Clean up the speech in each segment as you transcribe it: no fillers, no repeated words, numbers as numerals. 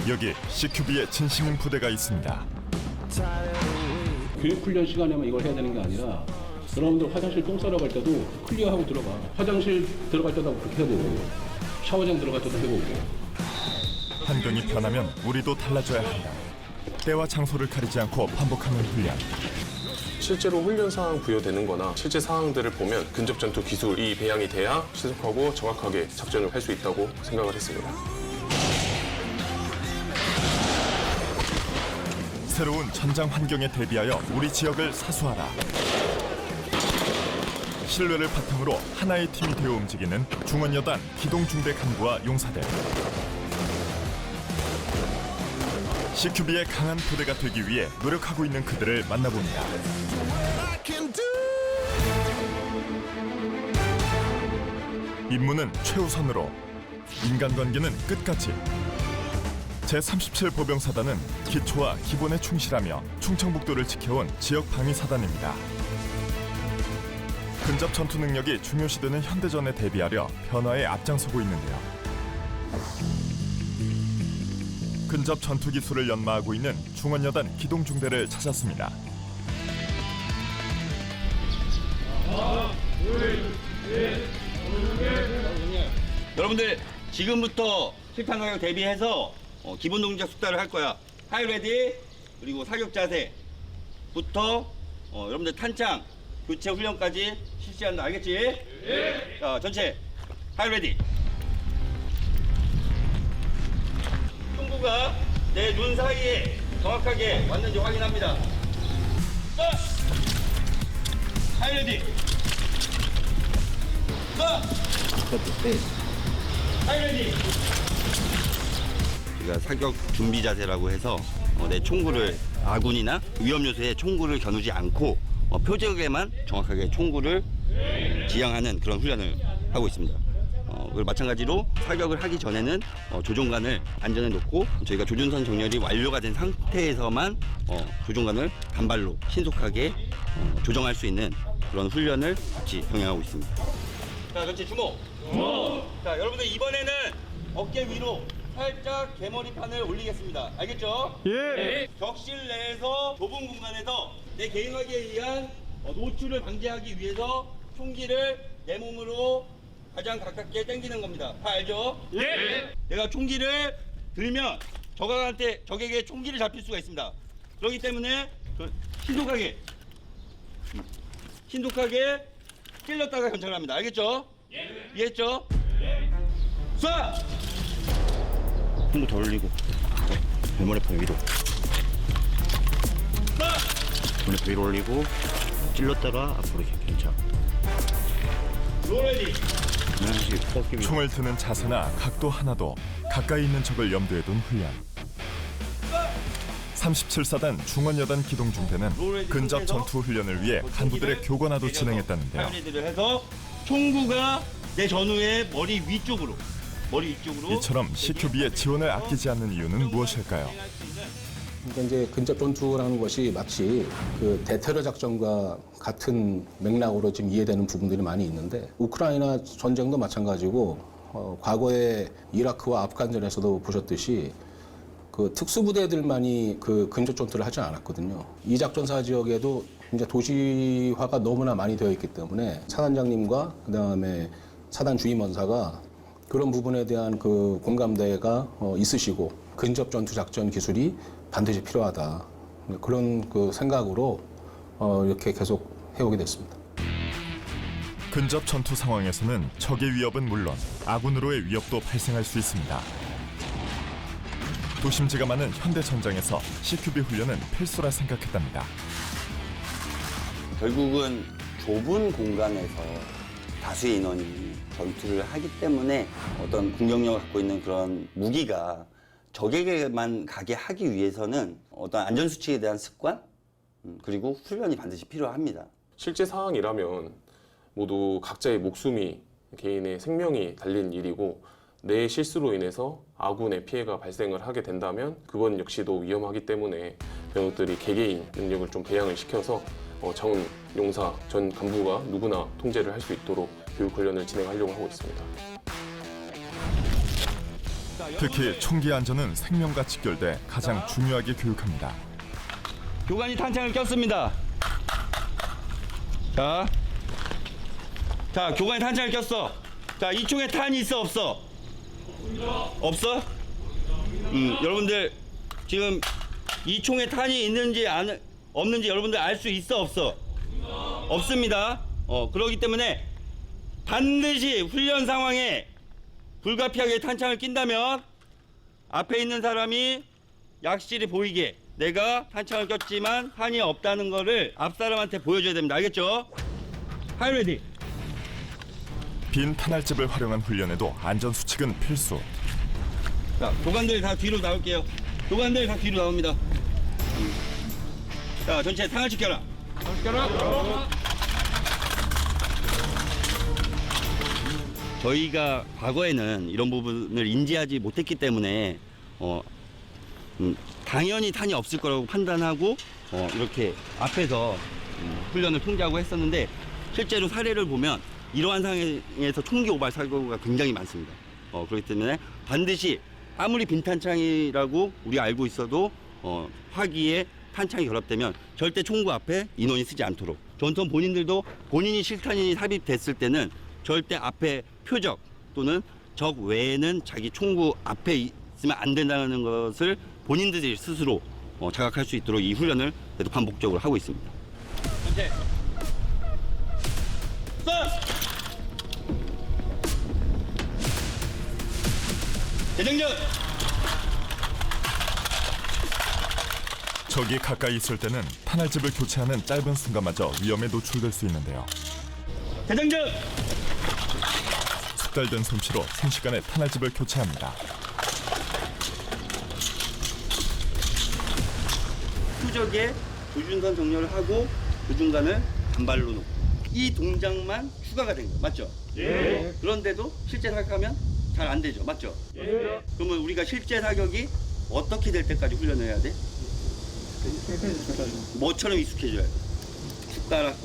여기 CQB의 진심인 부대가 있습니다. 교육훈련 시간에만 이걸 해야 되는 게 아니라 여러분들 화장실 똥 싸러 갈 때도 클리어하고 들어가. 화장실 들어갈 때도 그렇게 해보고 샤워장 들어갈 때도 해보고. 환경이 변하면 우리도 달라져야 한다. 때와 장소를 가리지 않고 반복하는 훈련. 실제로 훈련 상황 부여되는 거나 실제 상황들을 보면 근접 전투 기술이 배양이 돼야 신속하고 정확하게 작전을 할 수 있다고 생각을 했습니다. 새로운 전장 환경에 대비하여 우리 지역을 사수하라. 신뢰를 바탕으로 하나의 팀이 되어 움직이는 중원여단 기동중대 간부와 용사들. CQB의 강한 부대가 되기 위해 노력하고 있는 그들을 만나봅니다. 임무는 최우선으로, 인간관계는 끝까지. 제37보병사단은 기초와 기본에 충실하며 충청북도를 지켜온 지역 방위사단입니다. 근접 전투 능력이 중요시되는 현대전에 대비하려 변화에 앞장서고 있는데요. 근접 전투 기술을 연마하고 있는 중원여단 기동중대를 찾았습니다. 여러분들 지금부터 실탄 가격 대비해서 기본 동작 숙달을 할 거야. 하이 레디 그리고 사격 자세부터 여러분들 탄창 교체 훈련까지 실시한다. 알겠지? 네. 자 전체 하이 레디. 총구가 내 눈 사이에 정확하게 왔는지 확인합니다. 하이 레디. 하이 레디. 우리가 사격 준비 자세라고 해서 내 총구를 아군이나 위험 요소에 총구를 겨누지 않고 표적에만 정확하게 총구를 지향하는 그런 훈련을 하고 있습니다. 그리고 마찬가지로 사격을 하기 전에는 조종관을 안전에 놓고 저희가 조준선 정렬이 완료가 된 상태에서만 조종관을 단발로 신속하게 조정할 수 있는 그런 훈련을 같이 병행하고 있습니다. 자, 전체 주목. 자, 여러분들 이번에는 어깨 위로 살짝 개머리판을 올리겠습니다. 알겠죠? 예. 격실 내에서 좁은 공간에서 내 개인 확기에 의한 노출을 방지하기 위해서 총기를 내 몸으로 가장 가깝게 당기는 겁니다. 다 알죠? 예. 내가 총기를 들면 적에게 총기를 잡힐 수가 있습니다. 그렇기 때문에 신속하게 찔렀다가 견착을 합니다. 알겠죠? 예. 이해했죠? 예. 쏴! 총구 더 올리고 배머리판 위로 배머리판 위로 올리고 찔렀다가 앞으로 견착. 로레디. 총을 드는 자세나 각도 하나도 가까이 있는 적을 염두에 둔 훈련. 37사단 중원여단 기동중대는 근접 전투 훈련을 위해 간부들의 교관화도 진행했다는데요. 하이레디를 해서 총구가 내 전후의 머리 위쪽으로. 이처럼 CQB의 지원을 아끼지 않는 이유는 무엇일까요? 그러니까 이제 근접 전투라는 것이 마치 그 대테러 작전과 같은 맥락으로 지금 이해되는 부분들이 많이 있는데 우크라이나 전쟁도 마찬가지고 과거에 이라크와 아프간전에서도 보셨듯이 그 특수부대들만이 그 근접 전투를 하지 않았거든요. 이 작전사 지역에도 이제 도시화가 너무나 많이 되어 있기 때문에 사단장님과 그다음에 사단 주임원사가 그런 부분에 대한 그 공감대가 있으시고 근접 전투 작전 기술이 반드시 필요하다. 그런 그 생각으로 이렇게 계속 해오게 됐습니다. 근접 전투 상황에서는 적의 위협은 물론 아군으로의 위협도 발생할 수 있습니다. 도심지가 많은 현대 전장에서 CQB 훈련은 필수라 생각했답니다. 결국은 좁은 공간에서 다수의 인원이 전투를 하기 때문에 어떤 공격력을 갖고 있는 그런 무기가 적에게만 가게 하기 위해서는 어떤 안전수칙에 대한 습관 그리고 훈련이 반드시 필요합니다. 실제 상황이라면 모두 각자의 목숨이 개인의 생명이 달린 일이고 내 실수로 인해서 아군의 피해가 발생을 하게 된다면 그건 역시도 위험하기 때문에 병력들이 개개인 능력을 좀 배양을 시켜서 전 용사, 전 간부가 누구나 통제를 할 수 있도록 교육 훈련을 진행하려고 하고 있습니다. 특히 총기 안전은 생명과 직결돼 가장 중요하게 교육합니다. 교관이 탄창을 꼈습니다. 자, 교관이 탄창을 꼈어. 자, 이 총에 탄이 있어 없어? 없어? 여러분들 지금 이 총에 탄이 있는지 없는지 여러분들 알 수 있어 없어? 없습니다. 그렇기 때문에 반드시 훈련 상황에 불가피하게 탄창을 낀다면 앞에 있는 사람이 약실이 보이게 내가 탄창을 꼈지만 탄이 없다는 거를 앞 사람한테 보여줘야 됩니다. 알겠죠? 하이 레디. 빈 탄알집을 활용한 훈련에도 안전 수칙은 필수. 자, 교관들 다 뒤로 나올게요. 교관들 다 뒤로 나옵니다. 자, 전체 탄을 지켜라. 저희가 과거에는 이런 부분을 인지하지 못했기 때문에 당연히 탄이 없을 거라고 판단하고 이렇게 앞에서 훈련을 통제하고 했었는데 실제로 사례를 보면 이러한 상황에서 총기 오발 사고가 굉장히 많습니다. 그렇기 때문에 반드시 아무리 빈탄창이라고 우리가 알고 있어도 화기에 탄창이 결합되면 절대 총구 앞에 인원이 쓰지 않도록 전투원 본인들도 본인이 실탄이 삽입됐을 때는 절대 앞에 표적 또는 적 외에는 자기 총구 앞에 있으면 안 된다는 것을 본인들이 스스로 자각할 수 있도록 이 훈련을 계속 반복적으로 하고 있습니다. 전체 대장전! 적이 가까이 있을 때는 탄알집을 교체하는 짧은 순간마저 위험에 노출될 수 있는데요. 대장전! 숙달된 솜씨로 순식간에 탄알집을 교체합니다. 표적에 조준선 정렬을 하고 조준관을 단발로 놓고 이 동작만 추가가 된 거예요. 맞죠? 예. 그런데도 실제 사격하면 잘 안 되죠. 맞죠? 예. 그러면 우리가 실제 사격이 어떻게 될 때까지 훈련을 해야 돼? 뭐처럼 익숙해져야 돼? 숟가락,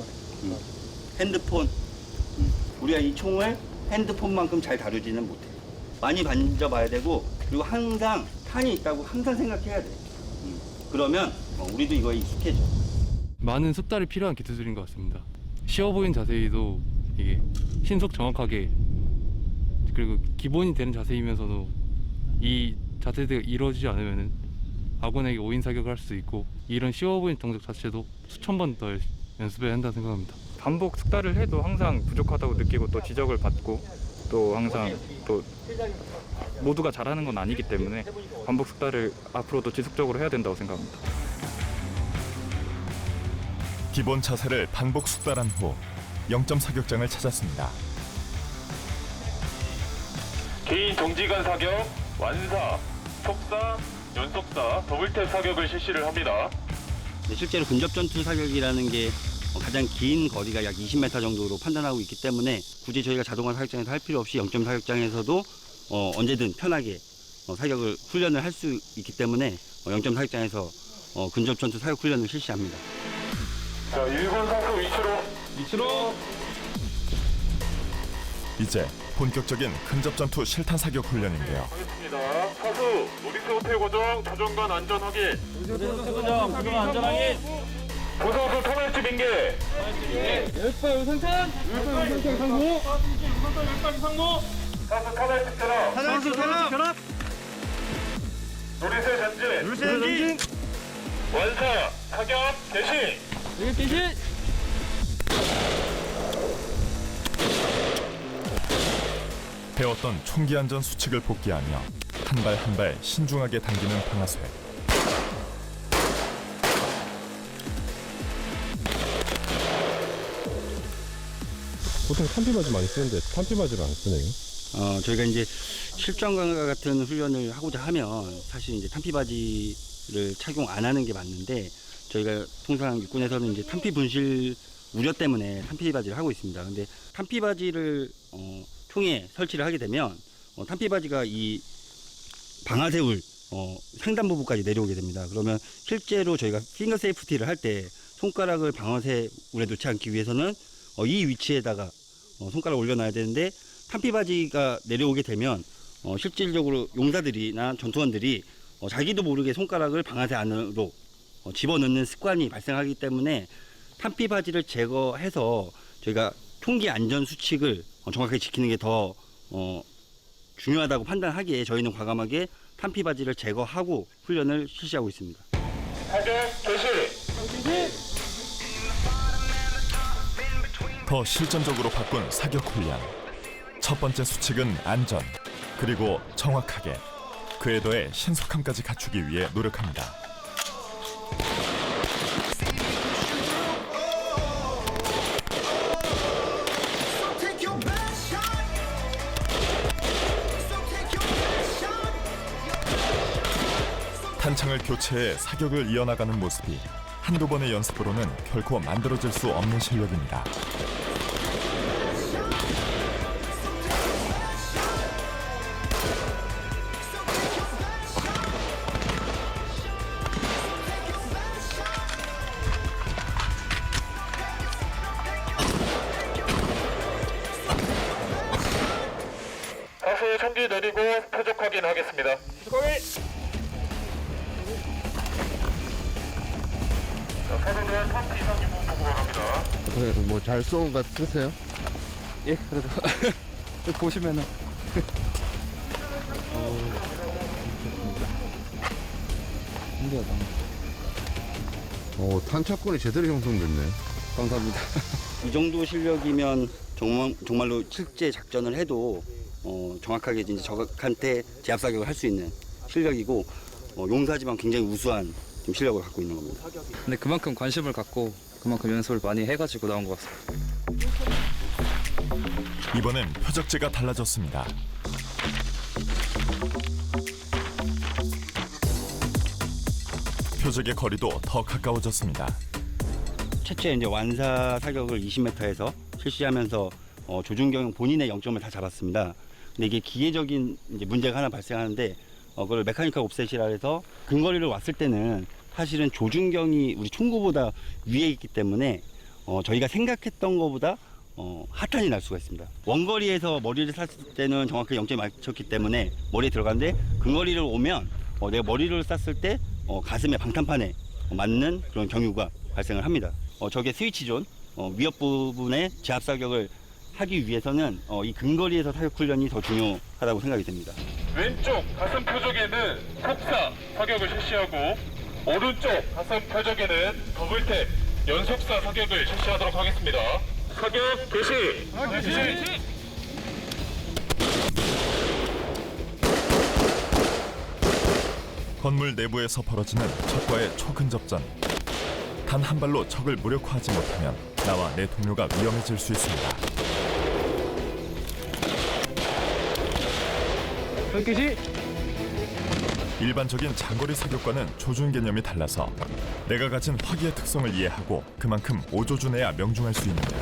핸드폰. 우리가 이 총을 핸드폰만큼 잘 다루지는 못해요. 많이 만져봐야 되고 그리고 항상 탄이 있다고 항상 생각해야 돼. 그러면 우리도 이거에 익숙해져. 많은 숙달이 필요한 기술인 것 같습니다. 쉬워 보이는 자세히도 이게 신속 정확하게 그리고 기본이 되는 자세이면서도 이 자세가 이루어지지 않으면 아군에게 오인 사격을 할 수 있고 이런 쉬워 보이는 동작 자체도 수천 번 더 연습해야 한다고 생각합니다. 반복 숙달을 해도 항상 부족하다고 느끼고 또 지적을 받고 또 항상 또 모두가 잘하는 건 아니기 때문에 반복 숙달을 앞으로도 지속적으로 해야 된다고 생각합니다. 기본 자세를 반복 숙달한 후 0점 사격장을 찾았습니다. 개인 동지간 사격, 완사, 속사, 연속사, 더블탭 사격을 실시를 합니다. 실제로 근접전투 사격이라는 게 가장 긴 거리가 약 20m 정도로 판단하고 있기 때문에 굳이 저희가 자동화 사격장에서 할 필요 없이 0점 사격장에서도 언제든 편하게 사격을 훈련을 할 수 있기 때문에 0점 사격장에서 근접전투 사격 훈련을 실시합니다. 자, 1번 상수 위치로. 이제 본격적인 근접전투 실탄 사격 훈련인데요. 하겠습니다. 사수, 노리스 호텔 고정, 조정관 안전 확인. 노리스 호텔 고정, 조정관 안전 확인. 부서수 터널집 인계. 사수 터널집 결합. 노리스 전진. 완사, 사격, 개시. 배웠던 총기 안전 수칙을 복기하며 한 발 한 발 신중하게 당기는 방아쇠. 보통 탄피바지 많이 쓰는데 탄피바지를 안 쓰네요. 저희가 이제 실전과 같은 훈련을 하고자 하면 사실 이제 탄피바지를 착용 안 하는 게 맞는데 저희가 통상 육군에서는 이제 탄피 분실 우려 때문에 탄피바지를 하고 있습니다. 근데 탄피바지를 총에 설치를 하게 되면 탄피바지가 이 방아쇠울 상단 부분까지 내려오게 됩니다. 그러면 실제로 저희가 핑거 세이프티를 할 때 손가락을 방아쇠울에 놓지 않기 위해서는 이 위치에다가 손가락을 올려놔야 되는데 탄피바지가 내려오게 되면 실질적으로 용사들이나 전투원들이 자기도 모르게 손가락을 방아쇠 안으로 집어넣는 습관이 발생하기 때문에 탄피 바지를 제거해서 저희가 총기 안전 수칙을 정확하게 지키는 게 더 중요하다고 판단하기에 저희는 과감하게 탄피 바지를 제거하고 훈련을 실시하고 있습니다. 사격 개시. 더 실전적으로 바꾼 사격 훈련. 첫 번째 수칙은 안전, 그리고 정확하게, 그에 더해 신속함까지 갖추기 위해 노력합니다. 탄창을 교체해 사격을 이어나가는 모습이 한두 번의 연습으로는 결코 만들어질 수 없는 실력입니다. 다시 총기 내리고 표적 확인하겠습니다. 표적 확인. 자, 사도는 턴트 이상 기본 보고 바랍니다. 뭐 잘 쏘는 것 같으세요? 예, 그래도 보시면은 탄착권이 제대로 형성됐네. 감사합니다. 이 정도 실력이면 정말로 실제 작전을 해도 정확하게 이제 적한테 제압 사격을 할 수 있는 실력이고 용사지만 굉장히 우수한 지금 실력을 갖고 있는 겁니다. 근데 그만큼 관심을 갖고 그만큼 연습을 많이 해가지고 나온 것 같습니다. 이번엔 표적지가 달라졌습니다. 표적의 거리도 더 가까워졌습니다. 최초에 이제 완사 사격을 20m에서 실시하면서 조준경 본인의 0점을 다 잡았습니다. 근데 이게 기계적인 이제 문제가 하나 발생하는데 그걸 메카니컬 옵셋이라 해서 근거리를 왔을 때는 사실은 조준경이 우리 총구보다 위에 있기 때문에 저희가 생각했던 것보다 하탄이 날 수가 있습니다. 원거리에서 머리를 쐈을 때는 정확히 0점에 맞췄기 때문에 머리에 들어가는데 근거리를 오면 내가 머리를 쐈을 때 가슴에 방탄판에 맞는 그런 경우가 발생을 합니다. 저게 스위치존 위협 부분에 제압 사격을 하기 위해서는 이 근거리에서 사격 훈련이 더 중요하다고 생각이 됩니다. 왼쪽 가슴 표적에는 속사 사격을 실시하고 오른쪽 가슴 표적에는 더블탭 연속사 사격을 실시하도록 하겠습니다. 사격 개시. 건물 내부에서 벌어지는 적과의 초근접전. 단 한 발로 적을 무력화하지 못하면 나와 내 동료가 위험해질 수 있습니다. 일반적인 장거리 사격과는 조준 개념이 달라서 내가 가진 화기의 특성을 이해하고 그만큼 오조준해야 명중할 수 있는데요.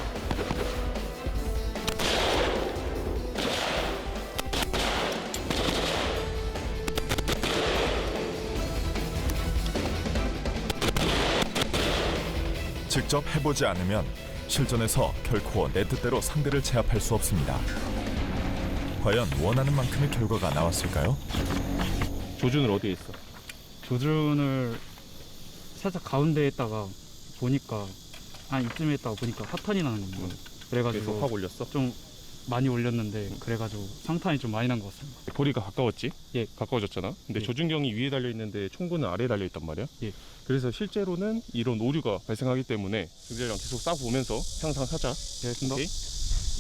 직접 해보지 않으면 실전에서 결코 내 뜻대로 상대를 제압할 수 없습니다. 과연 원하는 만큼의 결과가 나왔을까요? 조준을 어디에 있어? 조준을 살짝 가운데에다가 보니까 이쯤에 있다가 보니까 하탄이 나는 겁니다. 그래가지고 확 올렸어? 좀 많이 올렸는데 그래가지고 상탄이 좀 많이 난 것 같습니다. 거리가 가까웠지? 예. 가까워졌잖아. 근데 예. 조준경이 위에 달려 있는데 총구는 아래에 달려 있단 말이야. 예. 그래서 실제로는 이런 오류가 발생하기 때문에 그들이랑 계속 쏴보면서 향상하자. 알겠습니다. 오케이?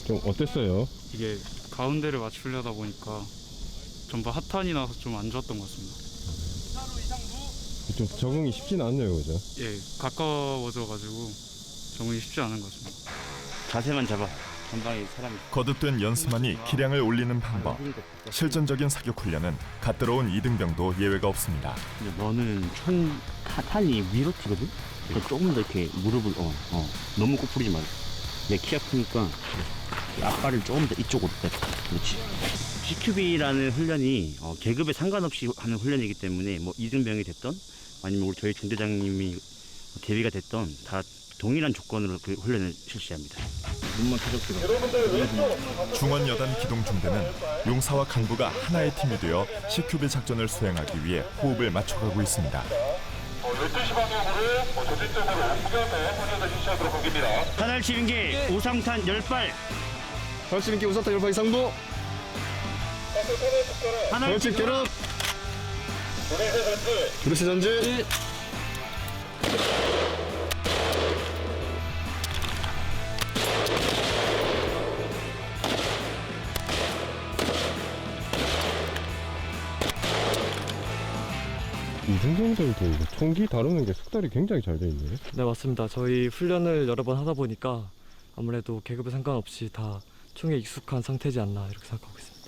좀 어땠어요? 이게 가운데를 맞추려다 보니까 전부 하탄이 나서 좀 안 좋았던 것 같습니다. 좀 적응이 쉽진 않네요, 그죠? 예, 가까워져가지고 적응이 쉽지 않은 것 같습니다. 자세만 잡아. 전방에 사람이. 거듭된 연습만이 기량을 올리는 방법. 실전적인 사격 훈련은 갓 들어온 이등병도 예외가 없습니다. 근데 너는 탄이 위로 튀거든? 그러니까 조금 더 이렇게 무릎을 너무 꼬부리지 말고 내 키가 크니까 앞발을 조금 더 이쪽으로 빼. 그렇지. CQB라는 훈련이 계급에 상관없이 하는 훈련이기 때문에 뭐 이등병이 됐던 아니면 우리 저희 중대장님이 대위가 됐던 다 동일한 조건으로 그 훈련을 실시합니다. 눈만 펴졌기로. 중원 여단 기동중대는 용사와 간부가 하나의 팀이 되어 CQB 작전을 수행하기 위해 호흡을 맞춰가고 있습니다. 12시 방향으로 저쪽으로 무결배 훈련을 실시하도록 하겠습니다. 하늘 치는기 우상탄 10발. 발치는 기 우사타 열파 이상도. 하늘 치 결합. 그릇의 전지. 이중경들도 총기 다루는 게 숙달이 굉장히 잘 돼 있네요. 네, 맞습니다. 저희 훈련을 여러 번 하다 보니까 아무래도 계급에 상관없이 다 총에 익숙한 상태지 않나 이렇게 생각하고 있습니다.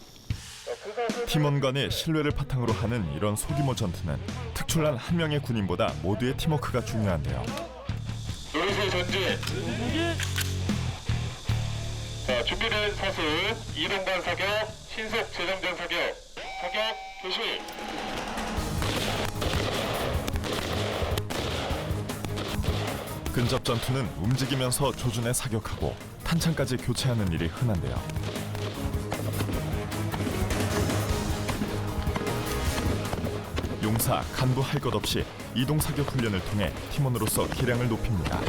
팀원 간의 신뢰를 바탕으로 하는 이런 소규모 전투는 특출난 한 명의 군인보다 모두의 팀워크가 중요한데요. 노리수 전지. 자, 준비된 사수 이동반 사격, 신속 재정전 사격, 사격 개시. 근접 전투는 움직이면서 조준에 사격하고 탄창까지 교체하는 일이 흔한데요. 용사, 간부 할 것 없이 이동 사격 훈련을 통해 팀원으로서 기량을 높입니다.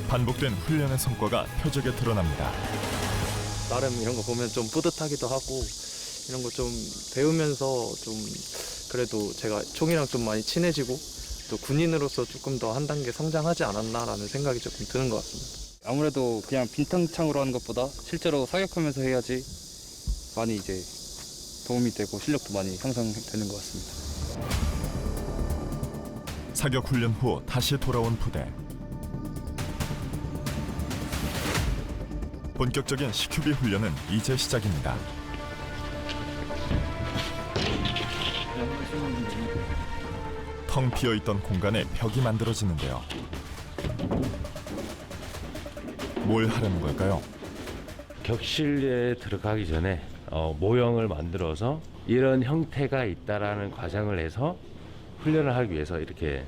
반복된 훈련의 성과가 표적에 드러납니다. 나름 이런 거 보면 좀 뿌듯하기도 하고 이런 거 좀 배우면서 좀 그래도 제가 총이랑 좀 많이 친해지고 또 군인으로서 조금 더 한 단계 성장하지 않았나라는 생각이 조금 드는 것 같습니다. 아무래도 그냥 빈탕창으로 하는 것보다 실제로 사격하면서 해야지 많이 이제 도움이 되고 실력도 많이 향상되는 것 같습니다. 사격 훈련 후 다시 돌아온 부대. 본격적인 CQB 훈련은 이제 시작입니다. 텅 비어있던 공간에 벽이 만들어지는데요. 뭘 하려는 걸까요? 격실에 들어가기 전에 모형을 만들어서 이런 형태가 있다라는 과정을 해서 훈련을 하기 위해서 이렇게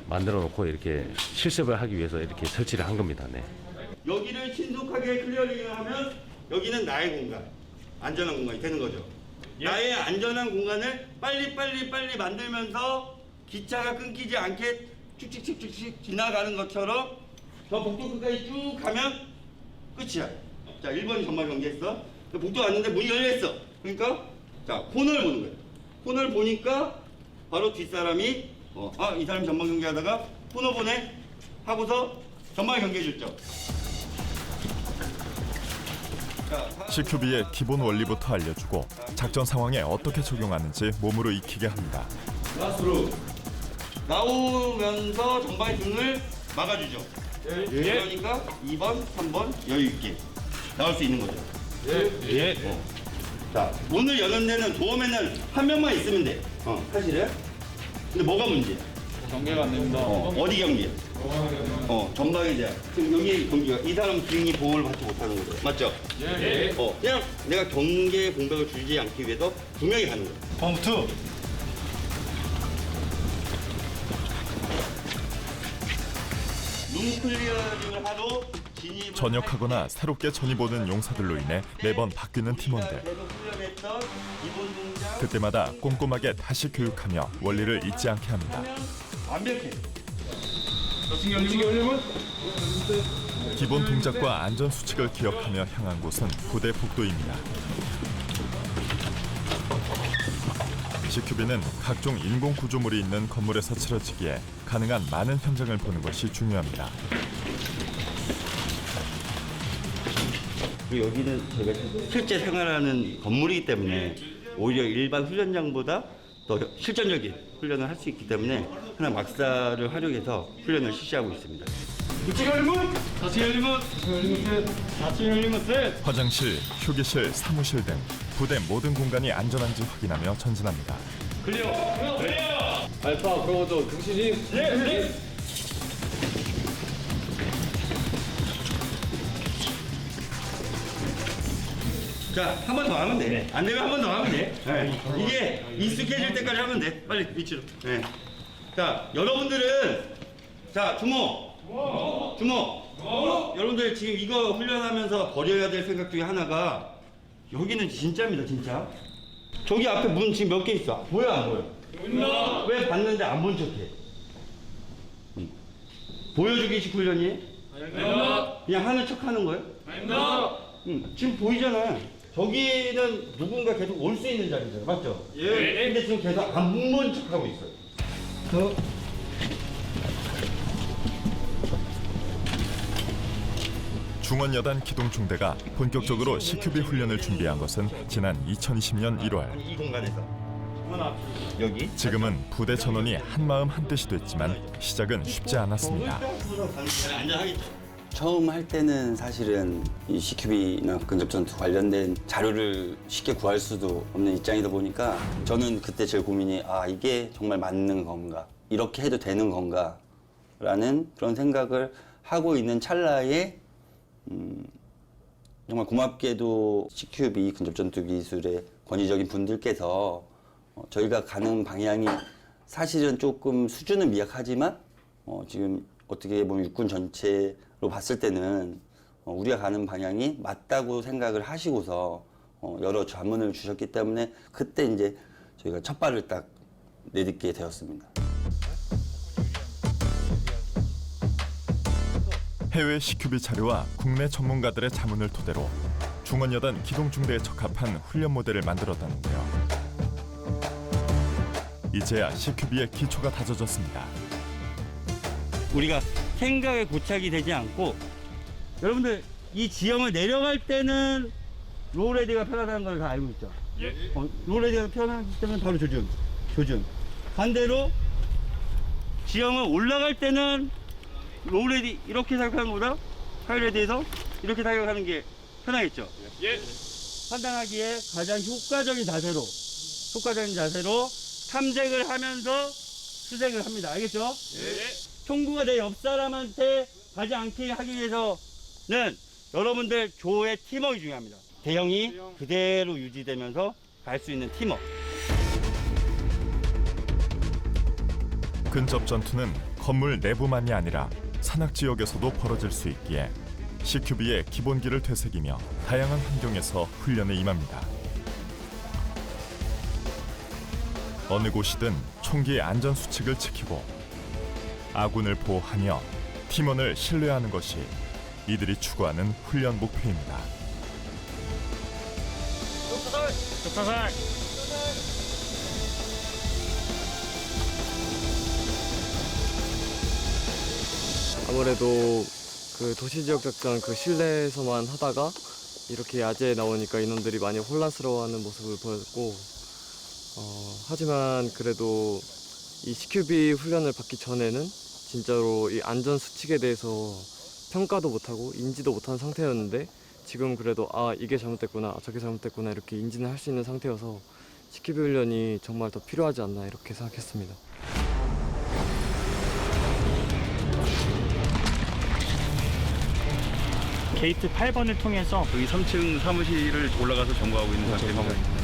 만들어 놓고 이렇게 실습을 하기 위해서 이렇게 설치를 한 겁니다. 네. 여기를 신속하게 클리어링하면 여기는 나의 공간, 안전한 공간이 되는 거죠. 나의 안전한 공간을 빨리 만들면서 기차가 끊기지 않게 쭉쭉쭉쭉 지나가는 것처럼 저 복도 끝까지 쭉 가면 끝이야. 자, 1번 전방 경계했어. 복도 왔는데 문이 열려있어. 그러니까 자, 코너를 보는 거야. 코너를 보니까 바로 뒷사람이 이 사람이 전방 경계하다가 코너 보내 하고서 전방 경계해 줬죠. CQB의 기본 원리부터 알려주고 작전 상황에 어떻게 적용하는지 몸으로 익히게 합니다. 라스트로 나오면서 전방의 등을 막아주죠. 그러니까 2번, 3번 여유 있게 나올 수 있는 거죠. 자, 문을 여는 데는 도어맨은 한 명만 있으면 돼. 사실은. 근데 뭐가 문제야? 경계가 안 됩니다. 어디 경계? 전방에 대한. 지금 여기 경계가 이 사람 기능이 보호를 받지 못하는 거죠. 맞죠? 예. 그냥 내가 경계 공백을 줄이지 않기 위해서 두 명이 가는 거야. 펌프투. 룸 클리어링을 하도 진입을 전역하거나 새롭게 전입 오는 용사들로 인해 매번 바뀌는 팀원들. 계속 훈련했던 기본 동작 그때마다 꼼꼼하게 다시 교육하며 원리를 잊지 않게 합니다. 완벽해. 기본 동작과 안전 수칙을 기억하며 향한 곳은 부대 복도입니다. CQB는 각종 인공 구조물이 있는 건물에서 치러지기에 가능한 많은 현장을 보는 것이 중요합니다. 그리고 여기는 저희가 실제 생활하는 건물이기 때문에 오히려 일반 훈련장보다 더 실전적인 훈련을 할 수 있기 때문에 하나 막사를 활용해서 훈련을 실시하고 있습니다. 화장실, 휴게실, 사무실 등 부대 모든 공간이 안전한지 확인하며 전진합니다. 알파 브라보조 중시진. 자, 한 번 더 하면 돼. 안 되면 한 번 더 하면 돼. 네. 이게 익숙해질 때까지 하면 돼. 빨리 위치로. 네. 자, 여러분들은 자, 주목. 여러분들 지금 이거 훈련하면서 버려야 될 생각 중에 하나가 여기는 진짜입니다, 진짜. 저기 앞에 문 지금 몇 개 있어. 보여 안 보여? 보인다. 왜 봤는데 안 본 척해? 보여주기식 훈련이에요? 아닙니다. 그냥 하는 척 하는 거예요? 아닙니다. 지금 보이잖아요. 저기는 누군가 계속 올 수 있는 자리잖아요. 맞죠? 예. 근데 지금 계속 안 본 척 하고 있어요. 중원여단 기동중대가 본격적으로 CQB 훈련을 준비한 것은 지난 2020년 1월. 이 공간에서. 여기. 지금은 부대 전원이 한마음 한뜻이 됐지만 시작은 쉽지 않았습니다. 안전하겠죠. 처음 할 때는 사실은 이 CQB나 근접전투 관련된 자료를 쉽게 구할 수도 없는 입장이다 보니까 저는 그때 제일 고민이 이게 정말 맞는 건가? 이렇게 해도 되는 건가? 라는 그런 생각을 하고 있는 찰나에 정말 고맙게도 CQB 근접전투 기술의 권위적인 분들께서 저희가 가는 방향이 사실은 조금 수준은 미약하지만 지금 어떻게 보면 육군 전체로 봤을 때는 우리가 가는 방향이 맞다고 생각을 하시고서 여러 자문을 주셨기 때문에 그때 이제 저희가 첫 발을 딱 내딛게 되었습니다. 해외 CQB 자료와 국내 전문가들의 자문을 토대로 중원여단 기동중대에 적합한 훈련 모델을 만들었다는데요. 이제야 CQB의 기초가 다져졌습니다. 우리가 생각에 고착이 되지 않고 여러분들 이 지형을 내려갈 때는 로우레디가 편하다는 걸 다 알고 있죠? 예. 로우레디가 편하기 때문에 바로 조준. 반대로 지형을 올라갈 때는 로우레디 이렇게 사격하는 것보다 하이레디에서 이렇게 사격하는 게 편하겠죠? 예. 판단하기에 가장 효과적인 자세로 탐색을 하면서 수색을 합니다. 알겠죠? 예. 총구가 내 옆 사람한테 가지 않게 하기 위해서는 여러분들 조의 팀워크가 중요합니다. 대형이 그대로 유지되면서 갈 수 있는 팀워크. 근접 전투는 건물 내부만이 아니라 산악 지역에서도 벌어질 수 있기에 CQB의 기본기를 되새기며 다양한 환경에서 훈련에 임합니다. 어느 곳이든 총기의 안전 수칙을 지키고 아군을 보호하며 팀원을 신뢰하는 것이 이들이 추구하는 훈련 목표입니다. 아무래도 그 도시지역 작전 그 실내에서만 하다가 이렇게 야제에 나오니까 인원들이 많이 혼란스러워하는 모습을 보였고 하지만 그래도 이 CQB 훈련을 받기 전에는 진짜로 이 안전 수칙에 대해서 평가도 못하고 인지도 못하는 상태였는데 지금 그래도 이게 잘못됐구나 저게 잘못됐구나 이렇게 인지는 할 수 있는 상태여서 CQB 훈련이 정말 더 필요하지 않나 이렇게 생각했습니다. 게이트 8번을 통해서 여기 3층 사무실을 올라가서 점거하고 있는 상태입니다.